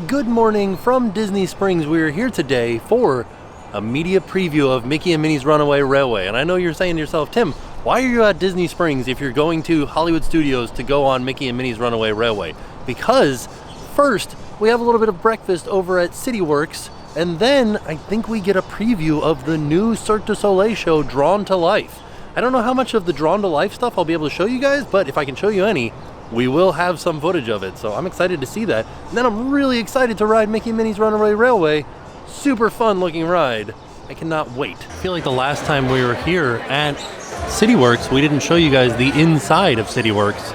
Good morning from Disney Springs. We're here today for a media preview of Mickey and Minnie's Runaway Railway. And I know you're saying to yourself, Tim, why are you at Disney Springs if you're going to Hollywood Studios to go on Mickey and Minnie's Runaway Railway? Because first, we have a little bit of breakfast over at CityWorks, and then I think we get a preview of the new Cirque Du Soleil show, Drawn to Life. I don't know how much of the Drawn to Life stuff I'll be able to show you guys, but if I can show you any, we will have some footage of it, so I'm excited to see that. And then I'm really excited to ride Mickey and Minnie's Runaway Railway. Super fun looking ride. I cannot wait. I feel like the last time we were here at CityWorks, we didn't show you guys the inside of CityWorks.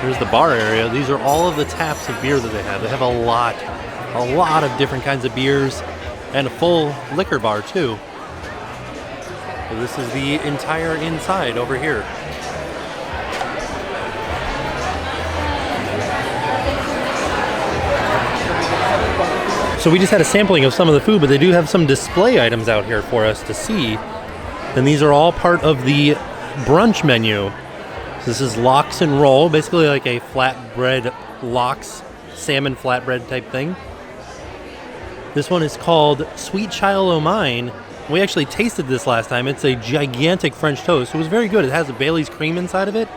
Here's the bar area. These are all of the taps of beer that they have. They have a lot of different kinds of beers and a full liquor bar too. So this is the entire inside over here. So we just had a sampling of some of the food, but they do have some display items out here for us to see. And these are all part of the brunch menu. So this is lox and roll, basically like a flatbread lox, salmon flatbread type thing. This one is called Sweet Child O' Mine. We actually tasted this last time. It's a gigantic French toast. It was very good. It has a Bailey's cream inside of it.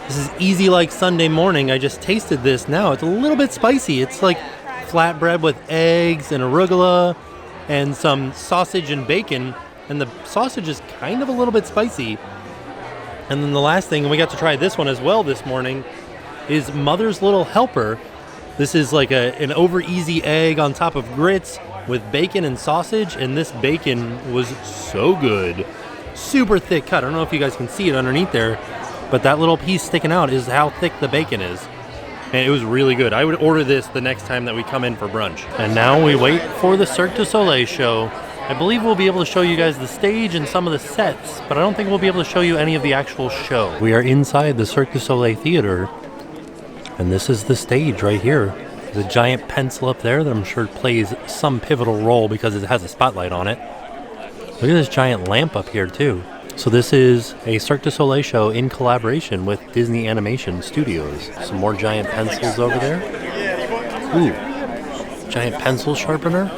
This is easy like Sunday morning. I just tasted this now. It's a little bit spicy. It's like flatbread with eggs and arugula and some sausage and bacon, and the sausage is kind of a little bit spicy. And then the last thing, and we got to try this one as well this morning, is Mother's Little Helper. This is like an over easy egg on top of grits with bacon and sausage, and this bacon was so good. Super thick cut. I don't know if you guys can see it underneath there, but that little piece sticking out is how thick the bacon is. And it was really good. I would order this the next time that we come in for brunch. And now we wait for the Cirque Du Soleil show. I believe we'll be able to show you guys the stage and some of the sets, but I don't think we'll be able to show you any of the actual show. We are inside the Cirque Du Soleil Theater, and this is the stage right here. There's a giant pencil up there that I'm sure plays some pivotal role because it has a spotlight on it. Look at this giant lamp up here too. So this is a Cirque du Soleil show in collaboration with Disney Animation Studios. Some more giant pencils over there. Ooh, giant pencil sharpener.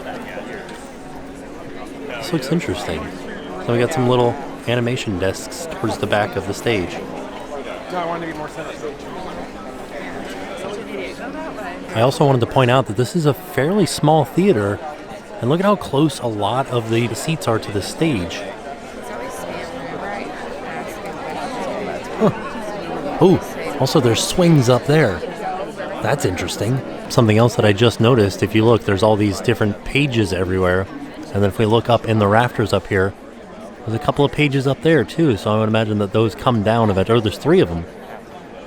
This looks interesting. So we got some little animation desks towards the back of the stage. I also wanted to point out that this is a fairly small theater, and look at how close a lot of the seats are to the stage. Oh, also there's swings up there. That's interesting. Something else that I just noticed, if you look, there's all these different pages everywhere. And then if we look up in the rafters up here, there's a couple of pages up there too. So I would imagine that those come down eventually. Or there's 3 of them.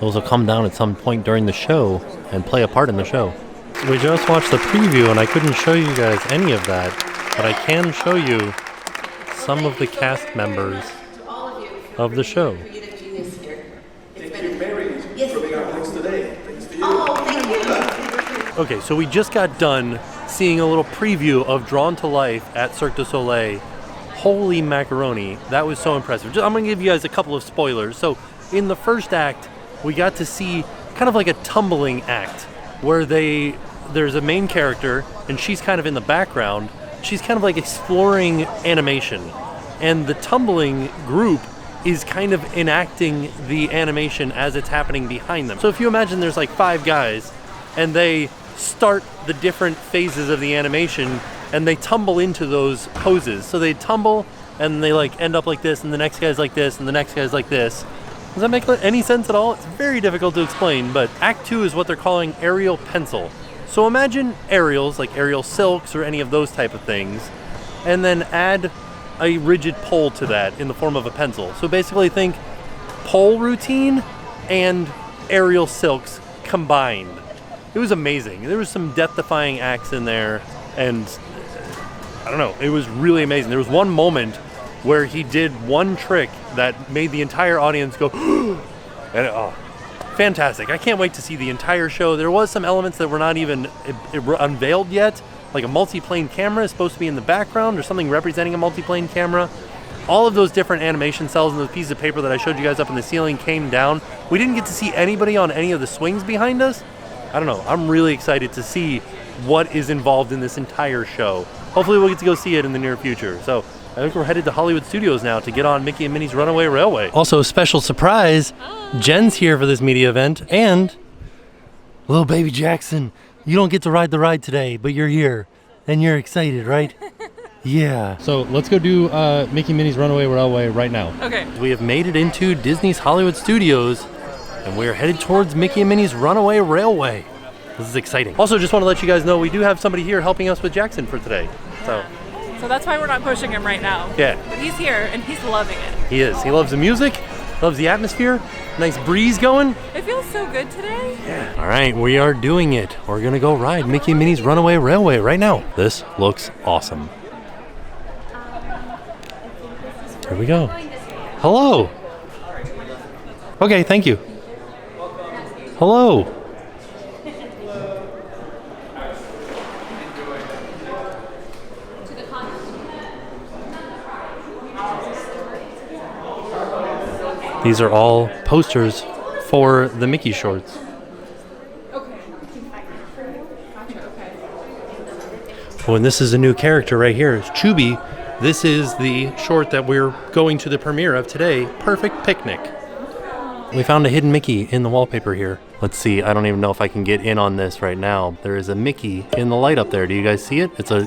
Those will come down at some point during the show and play a part in the show. We just watched the preview and I couldn't show you guys any of that, but I can show you some of the cast members of the show. Okay, so we just got done seeing a little preview of Drawn to Life at Cirque du Soleil. Holy macaroni, that was so impressive. I'm going to give you guys a couple of spoilers. So in the first act, we got to see kind of like a tumbling act where there's a main character and she's kind of in the background. She's kind of like exploring animation. And the tumbling group is kind of enacting the animation as it's happening behind them. So if you imagine there's like 5 guys and they start the different phases of the animation and they tumble into those poses. So they tumble and they like end up like this, and the next guy's like this, and the next guy's like this. Does that make any sense at all? It's very difficult to explain, but Act 2 is what they're calling aerial pencil. So imagine aerials, like aerial silks or any of those type of things, and then add a rigid pole to that in the form of a pencil. So basically think pole routine and aerial silks combined. It was amazing. There was some death-defying acts in there, and I don't know, it was really amazing. There was one moment where he did one trick that made the entire audience go, and fantastic. I can't wait to see the entire show. There was some elements that were not even unveiled yet, like a multi-plane camera is supposed to be in the background or something representing a multi-plane camera. All of those different animation cells and those pieces of paper that I showed you guys up in the ceiling came down. We didn't get to see anybody on any of the swings behind us, I don't know. I'm really excited to see what is involved in this entire show. Hopefully we'll get to go see it in the near future. So I think we're headed to Hollywood Studios now to get on Mickey and Minnie's Runaway Railway. Also, special surprise, Jen's here for this media event, and little baby Jackson, you don't get to ride the ride today, but you're here, and you're excited, right? Yeah. So let's go do Mickey and Minnie's Runaway Railway right now. Okay. We have made it into Disney's Hollywood Studios, and we are headed towards Mickey and Minnie's Runaway Railway. This is exciting. Also, just want to let you guys know we do have somebody here helping us with Jackson for today. So that's why we're not pushing him right now. Yeah. But he's here and he's loving it. He is. He loves the music, loves the atmosphere, nice breeze going. It feels so good today. Yeah. All right, we are doing it. We're gonna go ride Mickey and Minnie's Runaway Railway right now. This looks awesome. Here we go. Hello. Okay, thank you. Hello. These are all posters for the Mickey shorts. Oh, and this is a new character right here. It's Chubby. This is the short that we're going to the premiere of today, Perfect Picnic. We found a hidden Mickey in the wallpaper here. Let's see, I don't even know if I can get in on this right now. There is a Mickey in the light up there. Do you guys see it? It's a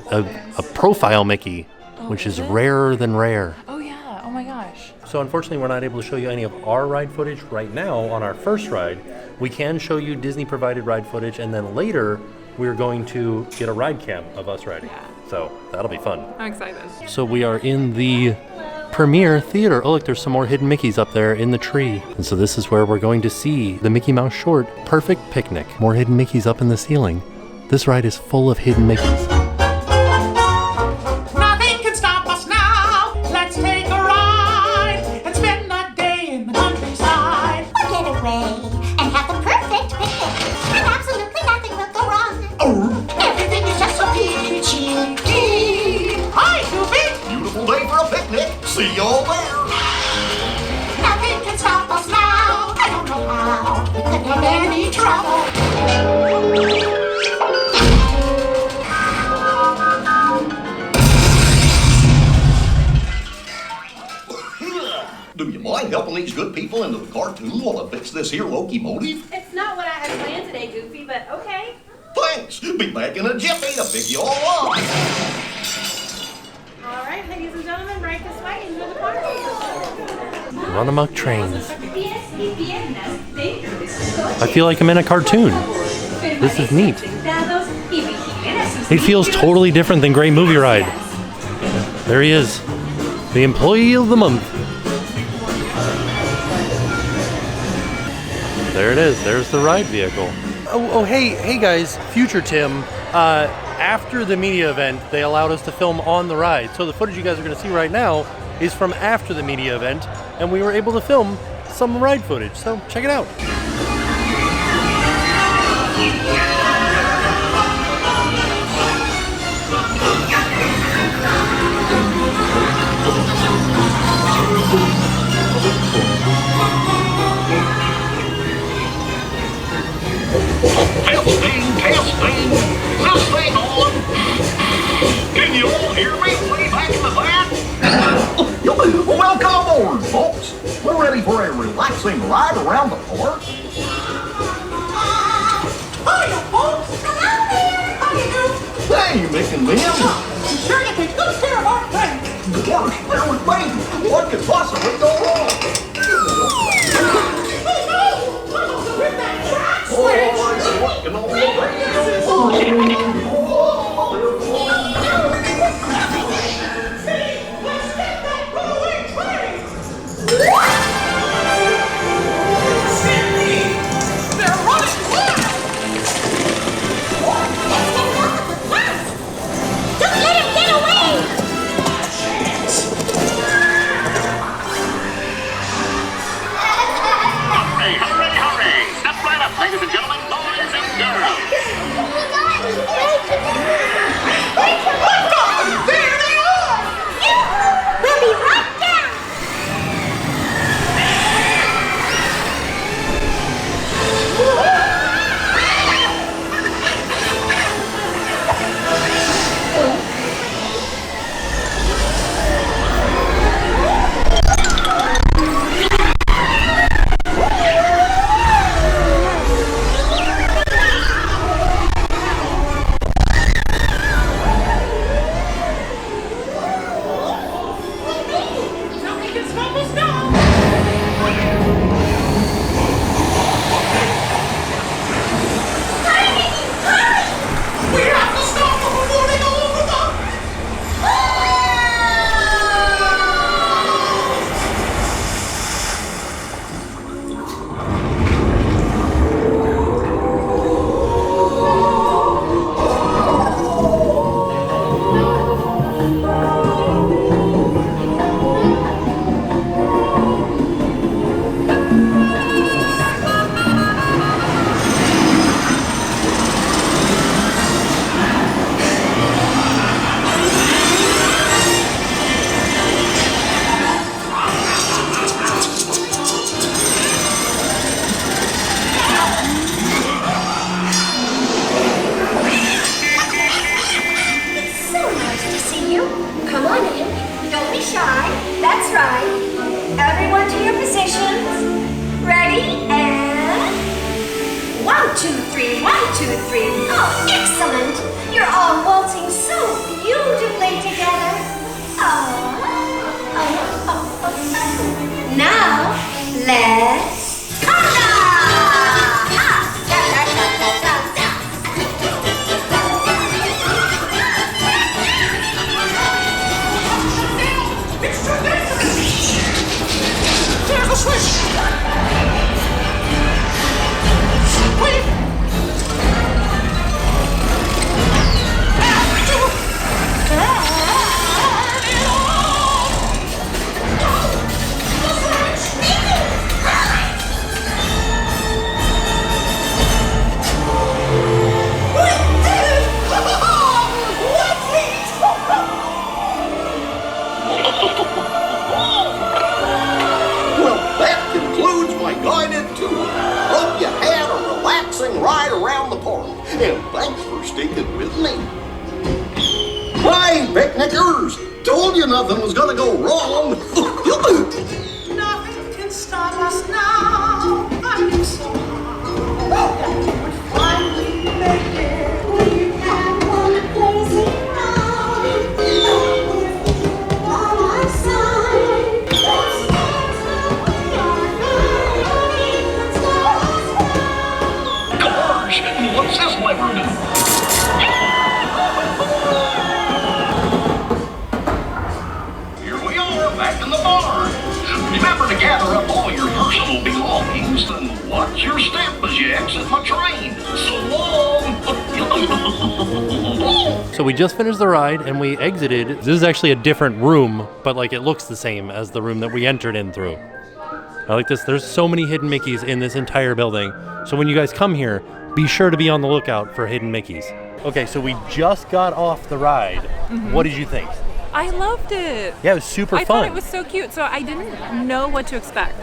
profile Mickey, which is rarer than rare. Oh yeah, oh my gosh. So unfortunately, we're not able to show you any of our ride footage right now on our first ride. We can show you Disney provided ride footage, and then later we're going to get a ride cam of us riding. Yeah. So that'll be fun. I'm excited. So we are in the premiere theater. Oh look, there's some more hidden Mickeys up there in the tree. And so this is where we're going to see the Mickey Mouse short, Perfect Picnic. More hidden Mickeys up in the ceiling. This ride is full of hidden Mickeys. Nothing can stop us now. Let's take a ride and spend a day in the countryside. We'll get away and have the perfect picnic. And absolutely nothing will go wrong. Oh, everything is just so peachy keen. Hi, Goofy. Beautiful day for a picnic. See y'all there. Nothing can stop us now. I don't know how. We couldn't have any trouble. Do you mind helping these good people into the cartoon while I fix this here locomotive? It's not what I had planned today, Goofy, but okay. Thanks. Be back in a jiffy to pick you all up. All right, ladies and gentlemen, right this way into the party. Run amok trains. I feel like I'm in a cartoon. This is neat. It feels totally different than Great Movie Ride. There he is, the employee of the month. There it is. There's the ride vehicle. Hey guys, future Tim. After the media event, they allowed us to film on the ride. So the footage you guys are going to see right now is from after the media event, and we were able to film some ride footage. So check it out. Testing. This thing on. Can you all hear me way back in the back? Welcome aboard, folks. We're ready for a relaxing ride around the park. Hiya, folks. Hello there. How do you do? Hey, Mick and Min. Be sure to take good care of our friends. Gosh, bear with me. What could possibly go wrong? Oh no! Someone's ripped that track switch. Oh, what can all the Let's get that runaway train! Cindy! They're running wild! Let's get him off the bus. Don't let him get away. Thanks for sticking with me. Hey, picnickers! Told you nothing was gonna go wrong. Nothing can stop us now. I'm so high. We'd finally make it. We had one crazy night. By my side. Let's dance till we are gone. Nothing can stop us now. Gosh, what's this lever do? Here we are, back in the barn. Remember to gather up all your personal belongings and watch your step as you exit my train. So long. So we just finished the ride and we exited. This is actually a different room, but like it looks the same as the room that we entered in through. I like this. There's so many hidden Mickeys in this entire building. So when you guys come here, be sure to be on the lookout for hidden Mickeys. Okay, so we just got off the ride. What did you think? I loved it. Yeah, it was super I fun. thought it was so cute. So I didn't know what to expect.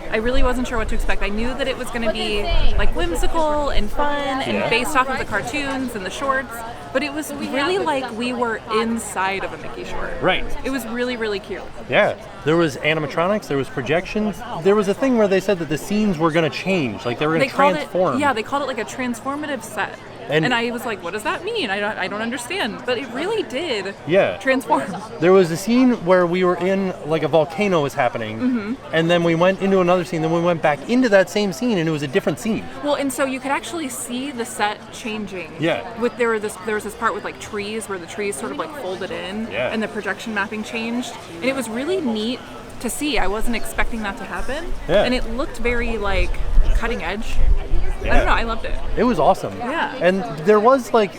I really wasn't sure what to expect. I knew that it was going to be like whimsical and fun and based off of the cartoons and the shorts, but it was really like we were inside of a Mickey short. Right. It was really, really cute. Yeah, there was animatronics, there was projections. There was a thing where they said that the scenes were going to change, like they were going to transform. They called it like a transformative set. And I was like, what does that mean? I don't understand. But it really did Yeah. transform. There was a scene where we were in, like a volcano was happening, and then we went into another scene, then we went back into that same scene, and it was a different scene. Well, and so you could actually see the set changing. Yeah. There was this part with like trees where the trees sort of like folded in, Yeah. and the projection mapping changed, and it was really neat to see. I wasn't expecting that to happen, Yeah. and it looked very like cutting edge. I Yeah. don't know. I loved it. It was awesome. Yeah. And there was like,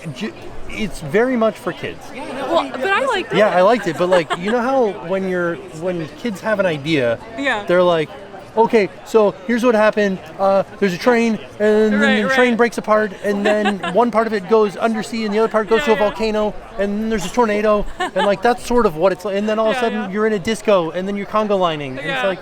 it's very much for kids. Well, but I liked it. Yeah, I liked it, but like, you know how when kids have an idea, Yeah. they're like, okay, so here's what happened. There's a train, and then the train breaks apart, and then one part of it goes undersea, and the other part goes to a volcano, and then there's a tornado, and like that's sort of what it's like. And then all of a sudden you're in a disco, and then you're Congo lining, and it's like,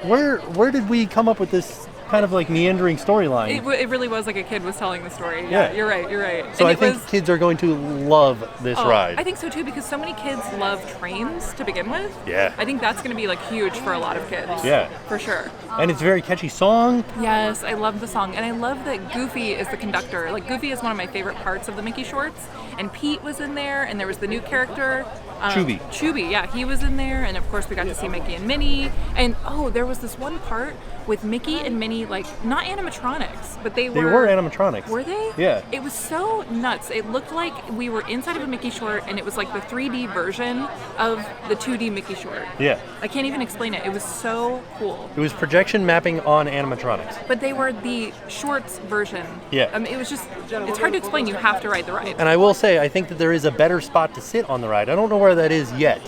where did we come up with this kind of like meandering storyline? It really was like a kid was telling the story. Yeah. You're right. So And I it think was- kids are going to love this ride. I think so too, because so many kids love trains to begin with. Yeah. I think that's going to be like huge for a lot of kids. Yeah. For sure. And it's a very catchy song. Yes, I love the song. And I love that Goofy is the conductor. Like, Goofy is one of my favorite parts of the Mickey shorts. And Pete was in there, and there was the new character. Chubby, yeah, he was in there. And of course, we got to see Mickey and Minnie. And there was this one part with Mickey and Minnie, like, not animatronics, but they were animatronics. Were they? Yeah. It was so nuts. It looked like we were inside of a Mickey short, and it was like the 3D version of the 2D Mickey short. Yeah. I can't even explain it. It was so cool. It was projection mapping on animatronics. But they were the shorts version. Yeah. I mean, it was just, it's hard to explain. You have to ride the ride. And I will say, I think that there is a better spot to sit on the ride. I don't know where that is yet,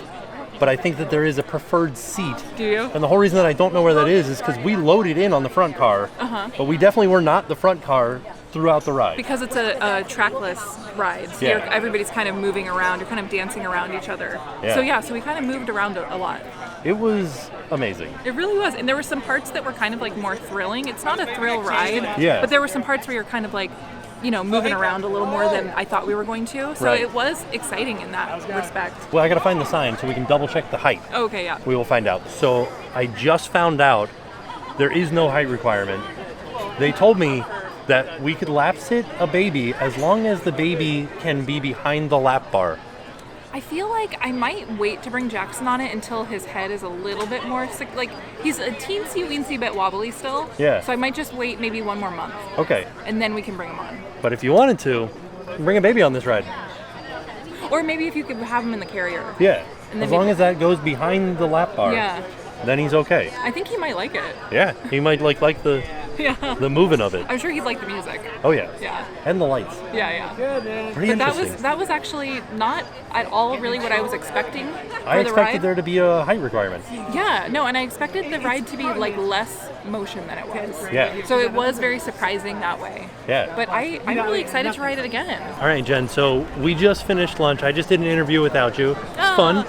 but I think that there is a preferred seat. Do you? And the whole reason that I don't know where that is because we loaded in on the front car, but we definitely were not the front car throughout the ride. Because it's a trackless ride. So Yeah. everybody's kind of moving around. You're kind of dancing around each other. Yeah. So we kind of moved around a lot. It was amazing. It really was. And there were some parts that were kind of like more thrilling. It's not a thrill ride. Yeah. But there were some parts where you're kind of like, moving around a little more than I thought we were going to. So Right. it was exciting in that respect. Well, I gotta find the sign so we can double check the height. Okay, yeah. We will find out. So I just found out there is no height requirement. They told me that we could lap sit a baby as long as the baby can be behind the lap bar. I feel like I might wait to bring Jackson on it until his head is a little bit more sick. Like, he's a teensy weensy bit wobbly still. Yeah. So I might just wait maybe one more month, Okay, and then we can bring him on. but if you wanted to, bring a baby on this ride. Or maybe if you could have him in the carrier. Yeah, And then as long maybe- as that goes behind the lap bar, Yeah. then he's okay. I think he might like it. Yeah, he might like the Yeah. the moving of it. I'm sure he'd like the music. Oh yeah, Yeah. and the lights. Yeah. Pretty But interesting. that was actually not at all really what I was expecting for I the expected ride. there to be a height requirement. Yeah, no, and I expected the ride to be like less motion than it was. Yeah. So it was very surprising that way. Yeah. But I'm really excited to ride it again. All right, Jen. So we just finished lunch. I just did an interview without you. It's fun.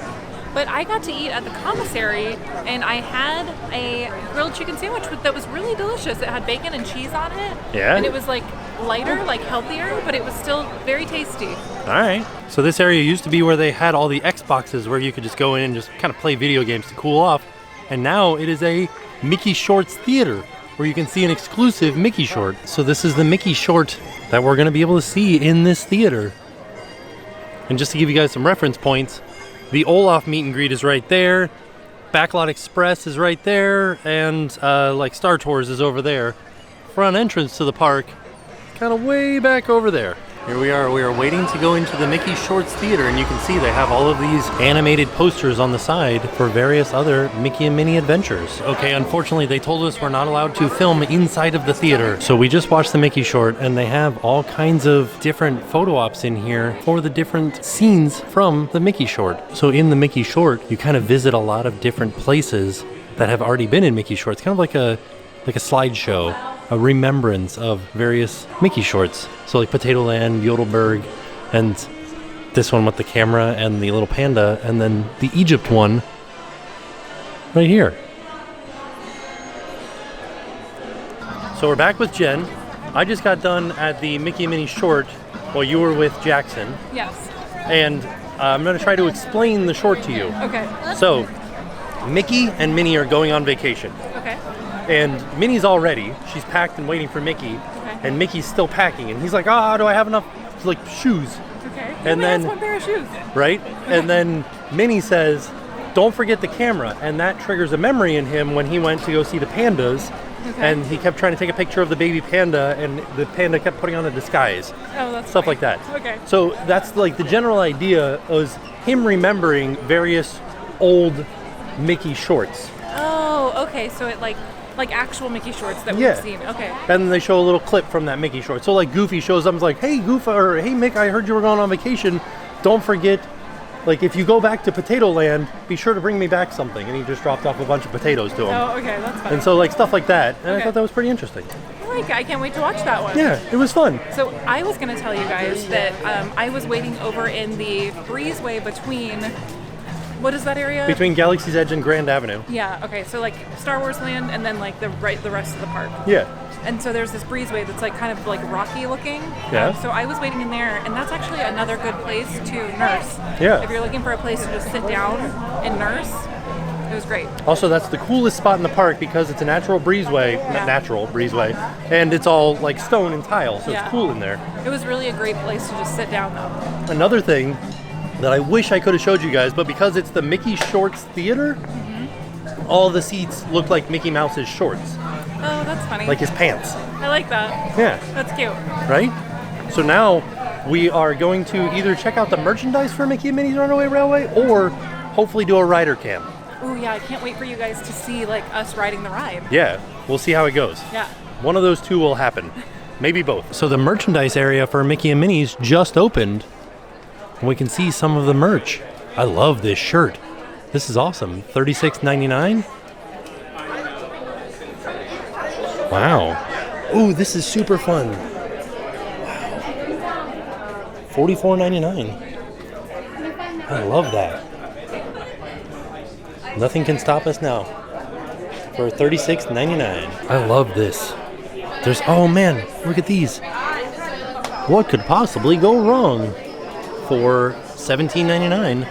But I got to eat at the commissary, and I had a grilled chicken sandwich that was really delicious. It had bacon and cheese on it. Yeah? And it was like lighter, like healthier, but it was still very tasty. All right. So this area used to be where they had all the Xboxes where you could just go in and just kind of play video games to cool off. And now it is a Mickey Shorts theater where you can see an exclusive Mickey short. So this is the Mickey short that we're going to be able to see in this theater. And just to give you guys some reference points, the Olaf meet and greet is right there. Backlot Express is right there. And like Star Tours is over there. Front entrance to the park, kind of way back over there. Here we are waiting to go into the Mickey Shorts Theater, and you can see they have all of these animated posters on the side for various other Mickey and Minnie adventures. Okay, unfortunately they told us we're not allowed to film inside of the theater, so we just watched the Mickey short, and they have all kinds of different photo ops in here for the different scenes from the Mickey short. So in the Mickey short, you kind of visit a lot of different places that have already been in Mickey shorts, kind of like a slideshow, a remembrance of various Mickey shorts. So like Potato Land, Yodelberg, and this one with the camera and the little panda, and then the Egypt one right here. So we're back with Jen. I just got done at the Mickey and Minnie short while you were with Jackson. Yes. And I'm going to try to explain the short to you. Okay. So Mickey and Minnie are going on vacation. Okay. And Minnie's all ready. She's packed and waiting for Mickey. Okay. And Mickey's still packing. And he's like, do I have enough, like, shoes? Okay. And then, one pair of shoes. right? And then Minnie says, don't forget the camera. And that triggers a memory in him when he went to go see the pandas. Okay. And he kept trying to take a picture of the baby panda, and the panda kept putting on a disguise. Oh, that's Stuff funny. like that. Okay. So that's like the general idea was him remembering various old Mickey shorts. Oh, okay. So it like actual Mickey shorts that Yeah. we've seen. Okay. And then they show a little clip from that Mickey short. So like Goofy shows up and is like, hey Goof, or hey Mick, I heard you were going on vacation. Don't forget, like if you go back to Potato Land, be sure to bring me back something. And he just dropped off a bunch of potatoes to him. Oh, okay. That's fun. And so like stuff like that. And I Okay. thought that was pretty interesting. I can't wait to watch that one. Yeah, it was fun. So I was going to tell you guys that I was waiting over in the breezeway between, what is that area? Between Galaxy's Edge and Grand Avenue. Yeah, okay, so like Star Wars Land and then like the rest of the park. Yeah. And so there's this breezeway that's like kind of like rocky looking. Yeah. So I was waiting in there, and that's actually another good place to nurse. Yeah. If you're looking for a place to just sit down and nurse, it was great. Also, that's the coolest spot in the park because it's a natural breezeway, and it's all like stone and tile, so Yeah. it's cool in there. It was really a great place to just sit down though. Another thing that I wish I could have showed you guys, but because it's the Mickey Shorts Theater, all the seats look like Mickey Mouse's shorts, Oh, that's funny. like his pants. I like that. Yeah, That's cute. right? So now we are going to either check out the merchandise for Mickey and Minnie's Runaway Railway or hopefully do a rider cam. Oh yeah, I can't wait for you guys to see like us riding the ride. Yeah, we'll see how it goes. Yeah. One of those two will happen. Maybe both. So the merchandise area for Mickey and Minnie's just opened. And we can see some of the merch. I love this shirt. This is awesome. $36.99. Wow. Ooh, this is super fun. Wow. $44.99. I love that. Nothing can stop us now. For $36.99. I love this. There's, oh man, look at these. What could possibly go wrong? For $17.99.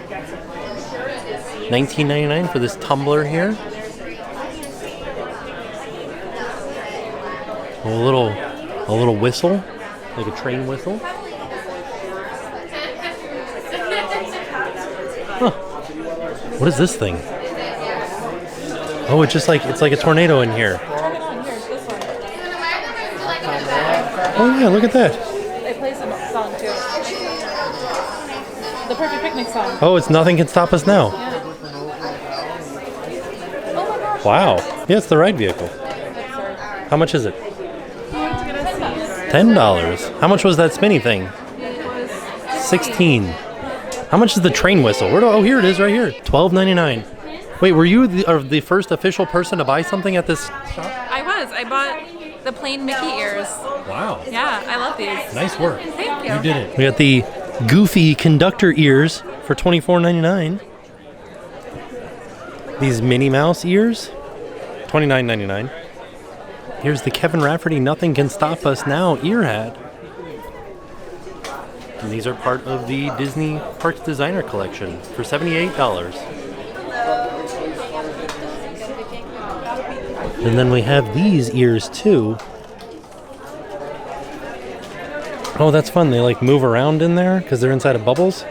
$19.99 for this tumbler here. A little whistle, like a train whistle. Huh. What is this thing? Oh, it's like a tornado in here. Turn it on. Here's this one. Oh yeah, look at that. They play some song too. The Perfect Picnic song. Oh, it's Nothing Can Stop Us Now. Yeah. Oh my gosh. Wow. Yeah, it's the ride vehicle. How much is it? $10. How much was that spinny thing? 16. How much is the train whistle? Oh, here it is right here. $12.99. Wait, were you the first official person to buy something at this shop? I was. I bought the plain Mickey ears. Wow. Yeah, I love these. Nice work. Thank you. You did it. We got the Goofy conductor ears for $24.99. These Minnie Mouse ears, $29.99. Here's the Kevin Rafferty Nothing Can Stop Us Now ear hat. And these are part of the Disney Parks Designer Collection for $78. And then we have these ears too. Oh, that's fun. They like move around in there because they're inside of bubbles.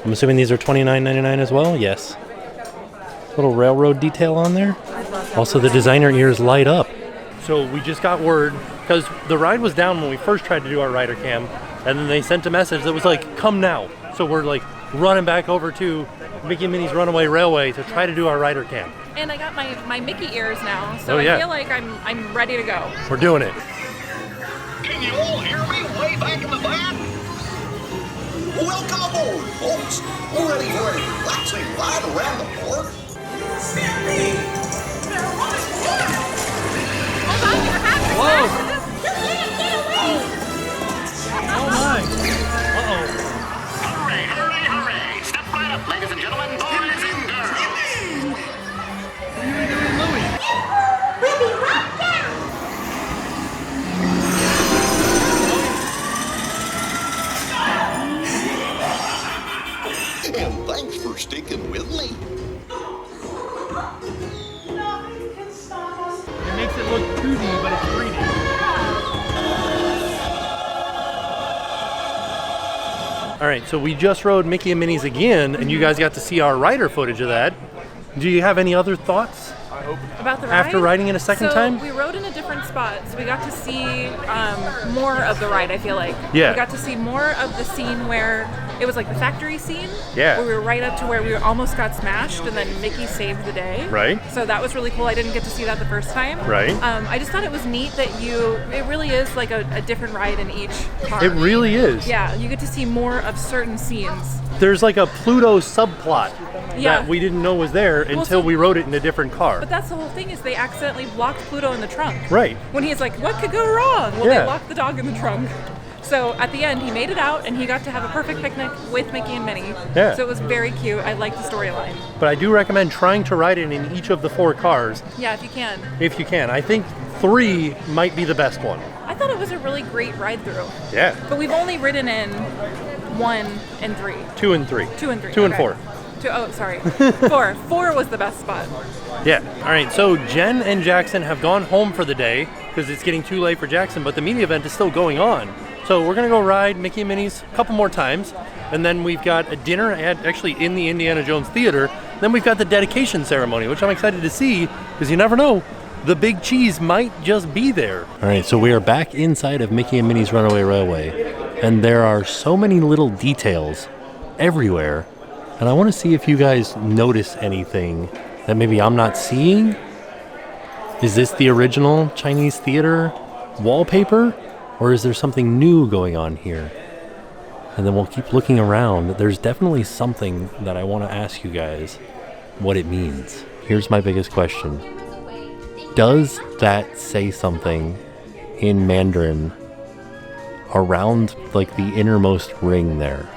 I'm assuming these are $29.99 as well? Yes. Little railroad detail on there. Also, the designer ears light up. So we just got word, because the ride was down when we first tried to do our rider cam, and then they sent a message that was like, come now. So we're like running back over to Mickey and Minnie's Runaway Railway to try to do our rider cam. And I got my Mickey ears now, so Oh, yeah. I feel like I'm ready to go. We're doing it. Can you all hear me way back in the van? Welcome aboard, folks. We're ready for a relaxing ride around the park. Whoa! Oh my! Uh-oh. Hurry, hurry, hurry! Step right up, ladies and gentlemen, boys and girls. We'll be right down. And thanks for sticking with me. It makes it look 2D, but it's 3D. All right, so we just rode Mickey and Minnie's again, and you guys got to see our rider footage of that. Do you have any other thoughts About the ride? after riding it a second time? We rode in a different spot, so we got to see more of the ride, I feel like. Yeah. We got to see more of the scene where it was like the factory scene. Yeah. Where we were right up to where we almost got smashed, and then Mickey saved the day. Right. So that was really cool. I didn't get to see that the first time. Right. I just thought it was neat that it really is like a different ride in each car. It really is. Yeah, you get to see more of certain scenes. There's like a Pluto subplot Yeah. that we didn't know was there until we rode it in a different car. But that's the whole thing, is they accidentally locked Pluto in the trunk. Right. When he's like, what could go wrong? Well, Yeah. they locked the dog in the trunk. So at the end, he made it out, and he got to have a perfect picnic with Mickey and Minnie. Yeah. So it was very cute. I liked the storyline. But I do recommend trying to ride it in each of the 4 cars, Yeah, if you can. if you can. I think 3 might be the best one. I thought it was a really great ride through. Yeah. But we've only ridden in 1 and 3. 2 and 3. 2 and 3. 2 and okay. 4. Oh, sorry. 4. 4 was the best spot. Yeah. All right. So Jen and Jackson have gone home for the day because it's getting too late for Jackson, but the media event is still going on. So we're going to go ride Mickey and Minnie's a couple more times. And then we've got a dinner actually in the Indiana Jones Theater. Then we've got the dedication ceremony, which I'm excited to see because you never know. The big cheese might just be there. All right. So we are back inside of Mickey and Minnie's Runaway Railway. And there are so many little details everywhere. And I want to see if you guys notice anything that maybe I'm not seeing. Is this the original Chinese theater wallpaper? Or is there something new going on here? And then we'll keep looking around. There's definitely something that I want to ask you guys what it means. Here's my biggest question. Does that say something in Mandarin around like the innermost ring there?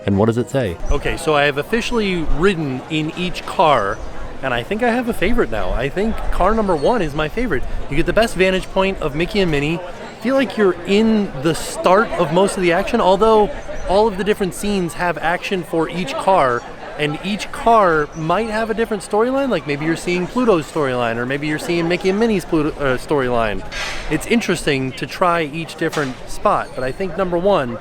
And what does it say? Okay, so I have officially ridden in each car, and I think I have a favorite now. I think car number 1 is my favorite. You get the best vantage point of Mickey and Minnie. Feel like you're in the start of most of the action, although all of the different scenes have action for each car, and each car might have a different storyline. Like maybe you're seeing Pluto's storyline, or maybe you're seeing Mickey and Minnie's storyline. It's interesting to try each different spot, but I think number 1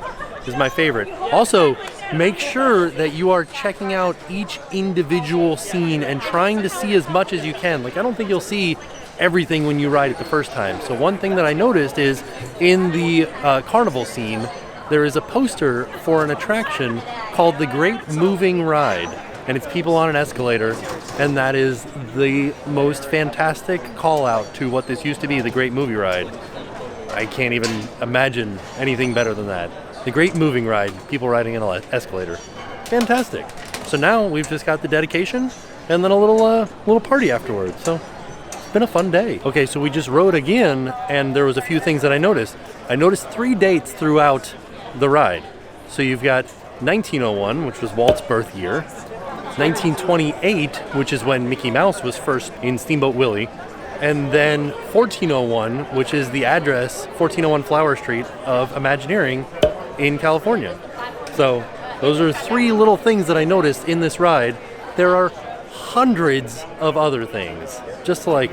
is my favorite. Also, make sure that you are checking out each individual scene and trying to see as much as you can. Like, I don't think you'll see everything when you ride it the first time. So one thing that I noticed is in the carnival scene, there is a poster for an attraction called the Great Moving Ride. And it's people on an escalator, and that is the most fantastic call out to what this used to be, the Great Movie Ride. I can't even imagine anything better than that. The Great Moving Ride, people riding in an escalator. Fantastic. So now we've just got the dedication and then a little party afterwards. So it's been a fun day. Okay, so we just rode again, and there was a few things that I noticed. I noticed 3 dates throughout the ride. So you've got 1901, which was Walt's birth year, 1928, which is when Mickey Mouse was first in Steamboat Willie, and then 1401, which is the address, 1401 Flower Street of Imagineering in California. So those are 3 little things that I noticed in this ride. There are hundreds of other things, just to like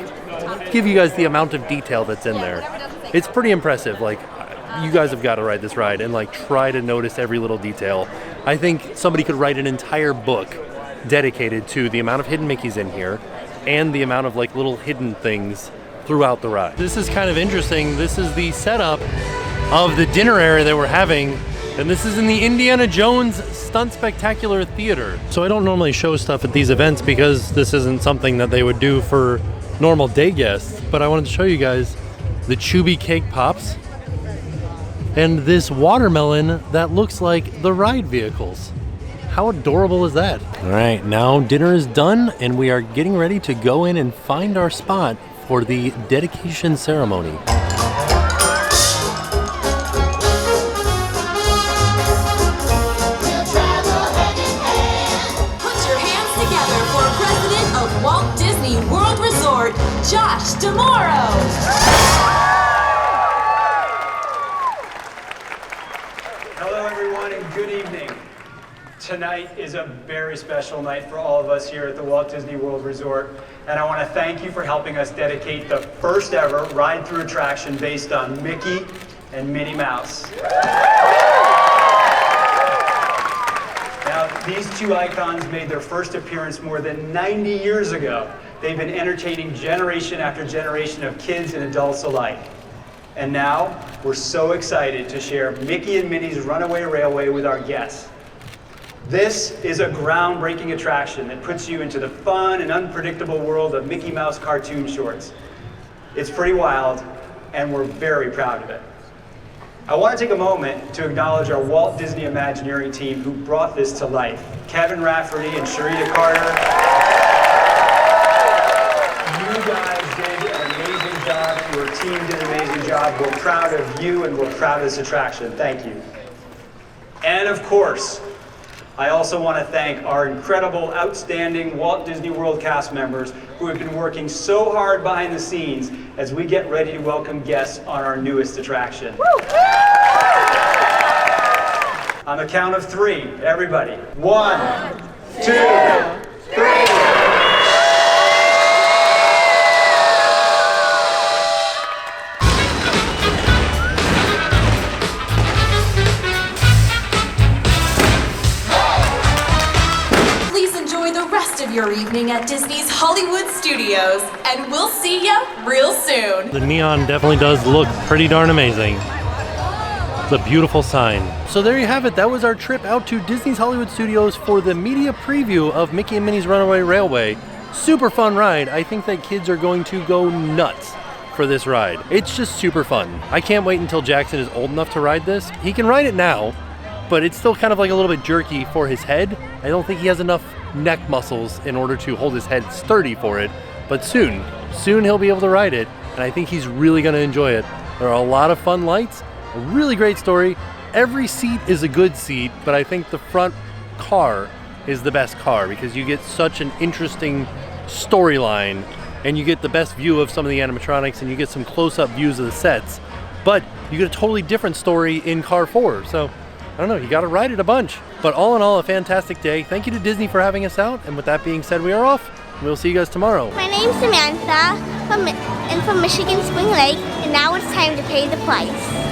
give you guys the amount of detail that's in there. It's pretty impressive. Like, you guys have got to ride this ride and like try to notice every little detail. I think somebody could write an entire book dedicated to the amount of hidden Mickeys in here and the amount of like little hidden things throughout the ride. This is kind of interesting. This is the setup of the dinner area that we're having, and this is in the Indiana Jones Stunt Spectacular Theater. So I don't normally show stuff at these events because this isn't something that they would do for normal day guests, but I wanted to show you guys the Chubby Cake Pops and this watermelon that looks like the ride vehicles. How adorable is that? All right, now dinner is done and we are getting ready to go in and find our spot for the dedication ceremony. Walt Disney World Resort, Josh D'Amoro. Hello everyone and good evening. Tonight is a very special night for all of us here at the Walt Disney World Resort, and I want to thank you for helping us dedicate the first ever ride-through attraction based on Mickey and Minnie Mouse. Now, these 2 icons made their first appearance more than 90 years ago. They've been entertaining generation after generation of kids and adults alike. And now, we're so excited to share Mickey and Minnie's Runaway Railway with our guests. This is a groundbreaking attraction that puts you into the fun and unpredictable world of Mickey Mouse cartoon shorts. It's pretty wild, and we're very proud of it. I want to take a moment to acknowledge our Walt Disney Imagineering team who brought this to life. Kevin Rafferty and Sharita Carter. You guys did an amazing job. Your team did an amazing job. We're proud of you and we're proud of this attraction. Thank you. And of course, I also want to thank our incredible, outstanding Walt Disney World cast members who have been working so hard behind the scenes as we get ready to welcome guests on our newest attraction. Woo! On the count of 3, everybody. 1, 2, 3. Of your evening at Disney's Hollywood Studios, and we'll see ya real soon. The neon definitely does look pretty darn amazing. It's a beautiful sign. So there you have it. That was our trip out to Disney's Hollywood Studios for the media preview of Mickey and Minnie's Runaway Railway. Super fun ride. I think that kids are going to go nuts for this ride. It's just super fun. I can't wait until Jackson is old enough to ride this. He can ride it now, but it's still kind of like a little bit jerky for his head. I don't think he has enough neck muscles in order to hold his head sturdy for it, but soon he'll be able to ride it, and I think he's really going to enjoy it. There are a lot of fun lights, a really great story. Every seat is a good seat, but I think the front car is the best car because you get such an interesting storyline and you get the best view of some of the animatronics and you get some close-up views of the sets, but you get a totally different story in car 4. So I don't know, you got to ride it a bunch. But all in all, a fantastic day. Thank you to Disney for having us out. And with that being said, we are off. We'll see you guys tomorrow. My name's Samantha, from Michigan Spring Lake, and now it's time to pay the price.